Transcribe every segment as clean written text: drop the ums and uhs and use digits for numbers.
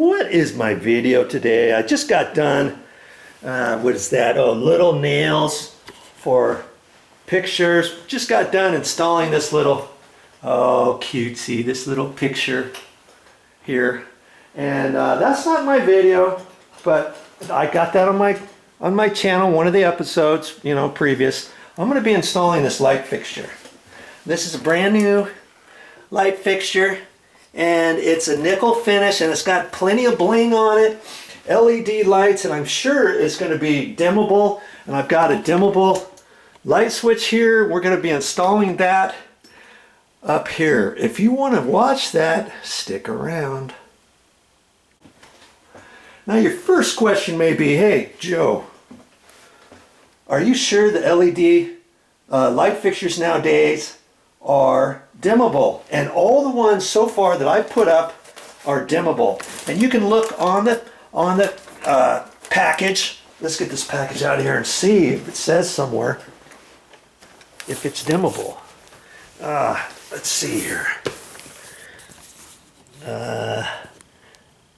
what is my video today? I just got done, what is that? Oh, little nails for pictures. Just got done installing this little, oh cutesy, this little picture here. And that's not my video, but I got that on my channel, one of the episodes, you know, previous. I'm going to be installing this light fixture. This is a brand new light fixture, and it's a nickel finish, and it's got plenty of bling on it, LED lights, and I'm sure it's going to be dimmable. And I've got a dimmable light switch here. We're going to be installing that up here. If you want to watch that, stick around. Now your first question may be, hey Joe, are you sure the LED light fixtures nowadays are dimmable? And all the ones so far that I've put up are dimmable. And you can look on the package. Let's get this package out of here and see if it says somewhere if it's dimmable. Let's see here.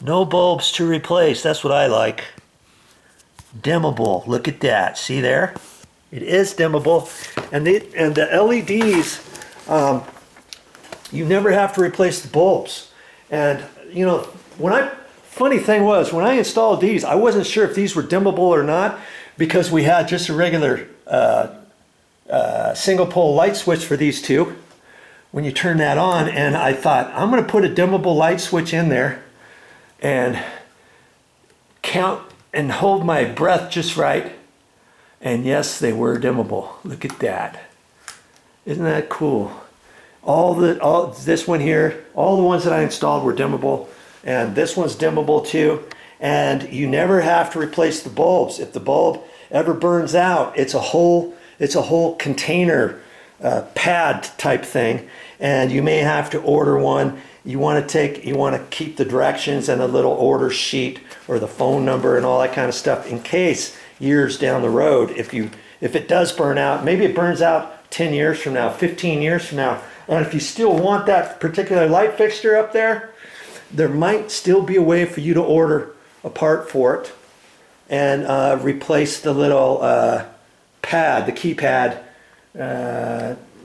No bulbs to replace. That's what I like. Dimmable. Look at that. See there? It is dimmable. And the LEDs, you never have to replace the bulbs. And you know, funny thing was, when I installed these, I wasn't sure if these were dimmable or not, because we had just a regular single pole light switch for these two when you turn that on. And I thought, I'm going to put a dimmable light switch in there and count and hold my breath just right. And yes, they were dimmable. Look at that. Isn't that cool? This one here, all the ones that I installed were dimmable, and this one's dimmable too. And you never have to replace the bulbs. If the bulb ever burns out, it's a whole container pad type thing, and you may have to order one. You want to keep the directions and a little order sheet or the phone number and all that kind of stuff in case years down the road, if it does burn out, maybe it burns out 10 years from now, 15 years from now, and if you still want that particular light fixture up there, there might still be a way for you to order a part for it and replace the little pad, the keypad,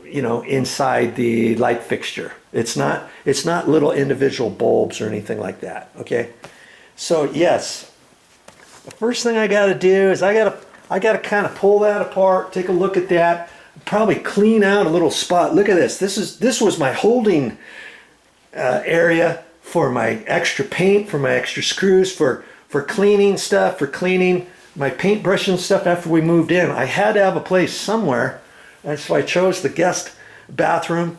you know, inside the light fixture. It's not little individual bulbs or anything like that. Okay, so yes, the first thing I got to do is I got to kind of pull that apart, take a look at that, probably clean out a little spot. Look at this. This was my holding area for my extra paint, for my extra screws, for cleaning stuff, for cleaning my paintbrush and stuff after we moved in. I had to have a place somewhere, and so I chose the guest bathroom.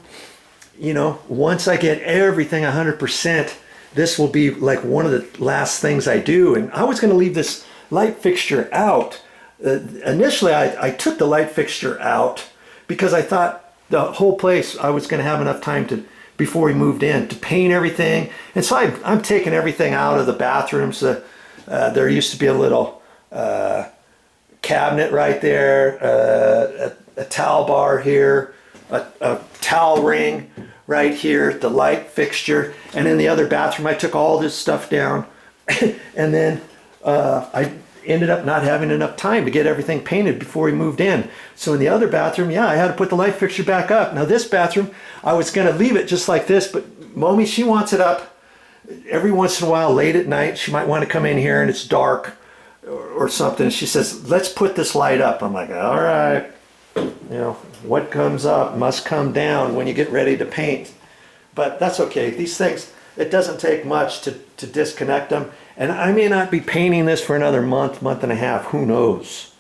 You know, once I get everything 100%, this will be like one of the last things I do. And I was going to leave this light fixture out. Initially, I took the light fixture out because I thought the whole place, I was going to have enough time to, before we moved in, to paint everything. And so I'm taking everything out of the bathrooms. There used to be a little cabinet right there, a towel bar here, a towel ring right here, the light fixture. And in the other bathroom, I took all this stuff down. And then I ended up not having enough time to get everything painted before we moved in. So in the other bathroom, yeah, I had to put the light fixture back up. Now this bathroom, I was going to leave it just like this, but Mommy, she wants it up every once in a while late at night. She might want to come in here and it's dark or something. She says, let's put this light up. I'm like, all right. You know, what comes up must come down when you get ready to paint. But that's okay. These things, it doesn't take much to disconnect them. And I may not be painting this for another month and a half. Who knows?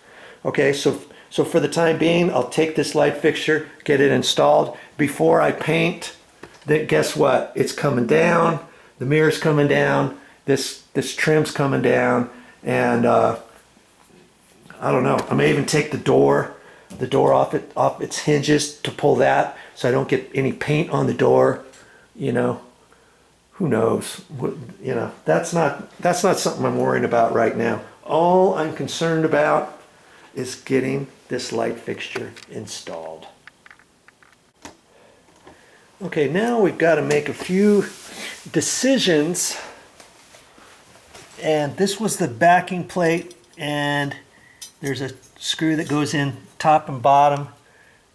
Okay, so for the time being, I'll take this light fixture, get it installed. Before I paint, then guess what? It's coming down. The mirror's coming down. This trim's coming down. And I don't know. I may even take the door off its hinges to pull that, so I don't get any paint on the door. You know, who knows? You know, that's not something I'm worrying about right now. All I'm concerned about is getting this light fixture installed. Okay, now we've got to make a few decisions And this was the backing plate, and there's a screw that goes in top and bottom.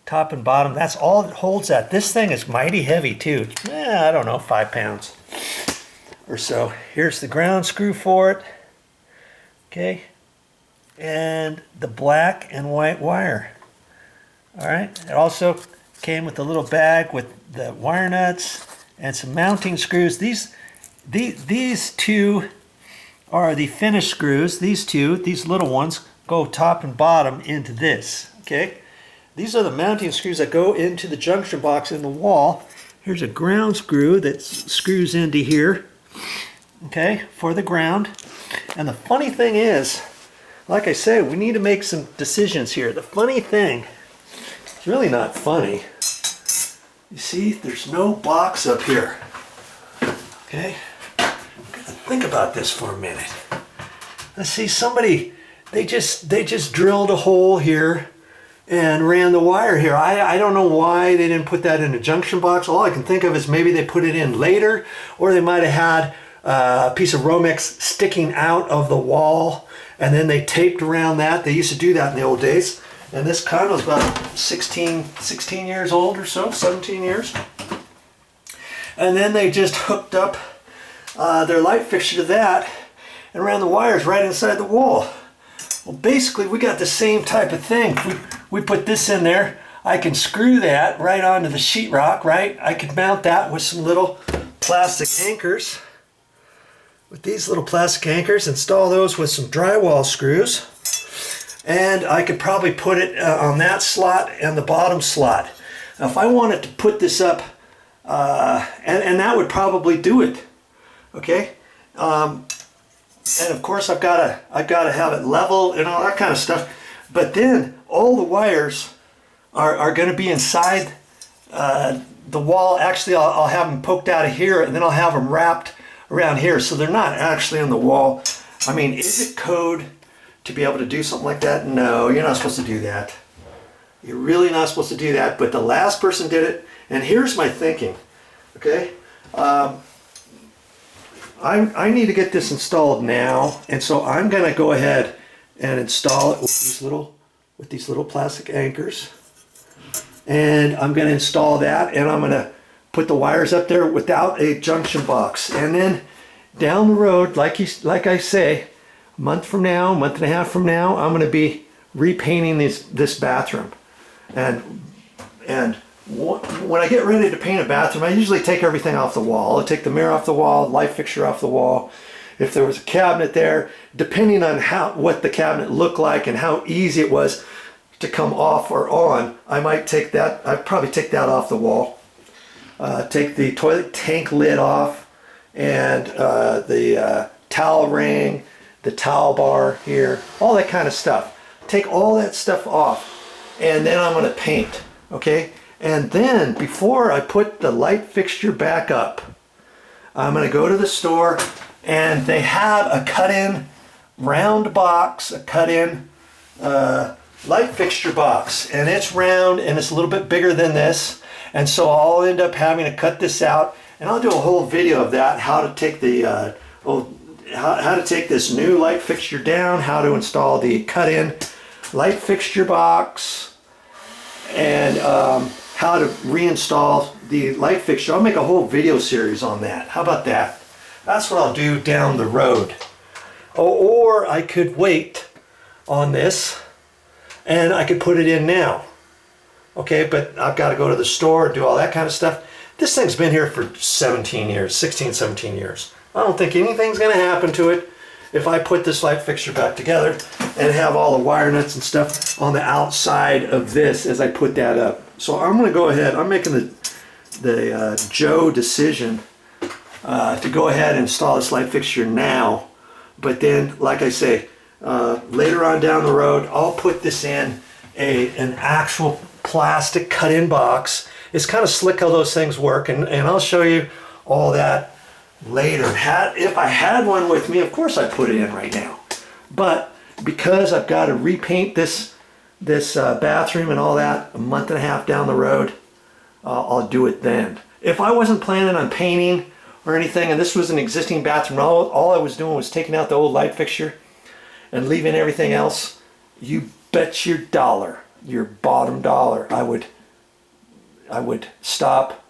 Top and bottom, that's all that holds that. This thing is mighty heavy too. I don't know, 5 pounds or so. Here's the ground screw for it. Okay. And the black and white wire. All right. It also came with a little bag with the wire nuts and some mounting screws. These two are the finished screws. These little ones, go top and bottom into this. Okay. These are the mounting screws that go into the junction box in the wall. Here's a ground screw that screws into here, okay, for the ground. And the funny thing is, like I said, we need to make some decisions here. The funny thing, it's really not funny. You see, there's no box up here. Okay, I'm gonna think about this for a minute. Let's see, somebody, they just drilled a hole here and ran the wire here. I don't know why they didn't put that in a junction box. All I can think of is maybe they put it in later, or they might have had a piece of Romex sticking out of the wall, and then they taped around that. They used to do that in the old days. And this condo's about 16 years old or so, 17 years. And then they just hooked up their light fixture to that and ran the wires right inside the wall. Well, basically, we got the same type of thing. We put this in there. I can screw that right onto the sheetrock, right? I could mount that with some little plastic anchors. With these little plastic anchors, install those with some drywall screws. And I could probably put it on that slot and the bottom slot. Now, if I wanted to put this up, and that would probably do it, okay? And of course, I've got to have it level and all that kind of stuff. But then all the wires are going to be inside the wall. Actually, I'll have them poked out of here, and then I'll have them wrapped around here, so they're not actually in the wall. I mean, is it code to be able to do something like that? No, you're not supposed to do that. You're really not supposed to do that. But the last person did it, and here's my thinking. Okay. I need to get this installed now, and so I'm going to go ahead and install it with these little plastic anchors. And I'm going to install that, and I'm going to put the wires up there without a junction box. And then down the road, like I say, a month from now, a month and a half from now, I'm going to be repainting this bathroom. And when I get ready to paint a bathroom, I usually take everything off the wall. I'll take the mirror off the wall, light fixture off the wall. If there was a cabinet there, depending on what the cabinet looked like and how easy it was to come off or on, I might take that. I'd probably take that off the wall. Take the toilet tank lid off, and the towel ring, the towel bar here, all that kind of stuff. Take all that stuff off, and then I'm going to paint. Okay. And then, before I put the light fixture back up, I'm going to go to the store, and they have a cut-in round box, a cut-in light fixture box. And it's round, and it's a little bit bigger than this. And so I'll end up having to cut this out, and I'll do a whole video of that, how to take the how to take this new light fixture down, how to install the cut-in light fixture box, and how to reinstall the light fixture. I'll make a whole video series on that. How about that? That's what I'll do down the road. Or I could wait on this, and I could put it in now. Okay, but I've got to go to the store and do all that kind of stuff. This thing's been here for 17 years, 16, 17 years. I don't think anything's going to happen to it if I put this light fixture back together and have all the wire nuts and stuff on the outside of this as I put that up. So I'm going to go ahead. I'm making the Joe decision to go ahead and install this light fixture now. But then, like I say, later on down the road, I'll put this in an actual plastic cut-in box. It's kind of slick how those things work, and I'll show you all that later. If I had one with me, of course I'd put it in right now. But because I've got to repaint this bathroom and all that a month and a half down the road, I'll do it then. If I wasn't planning on painting or anything, and this was an existing bathroom, all I was doing was taking out the old light fixture and leaving everything else, you bet your dollar, your bottom dollar, I would stop,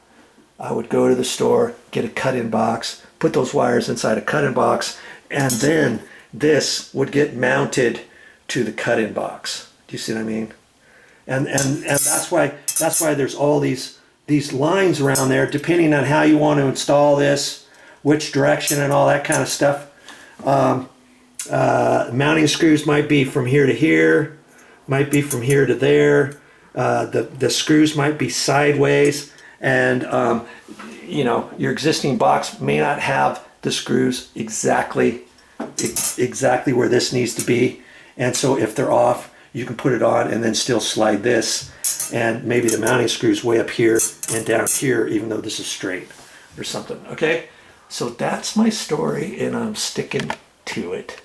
I would go to the store, get a cut-in box, put those wires inside a cut-in box, and then this would get mounted to the cut-in box. Do you see what I mean? And that's why there's all these lines around there, depending on how you want to install this, which direction and all that kind of stuff. Mounting screws might be from here to here, might be from here to there. The screws might be sideways, and you know, your existing box may not have the screws exactly where this needs to be, and so if they're off, you can put it on and then still slide this, and maybe the mounting screws way up here and down here, even though this is straight or something. Okay, so that's my story, and I'm sticking to it.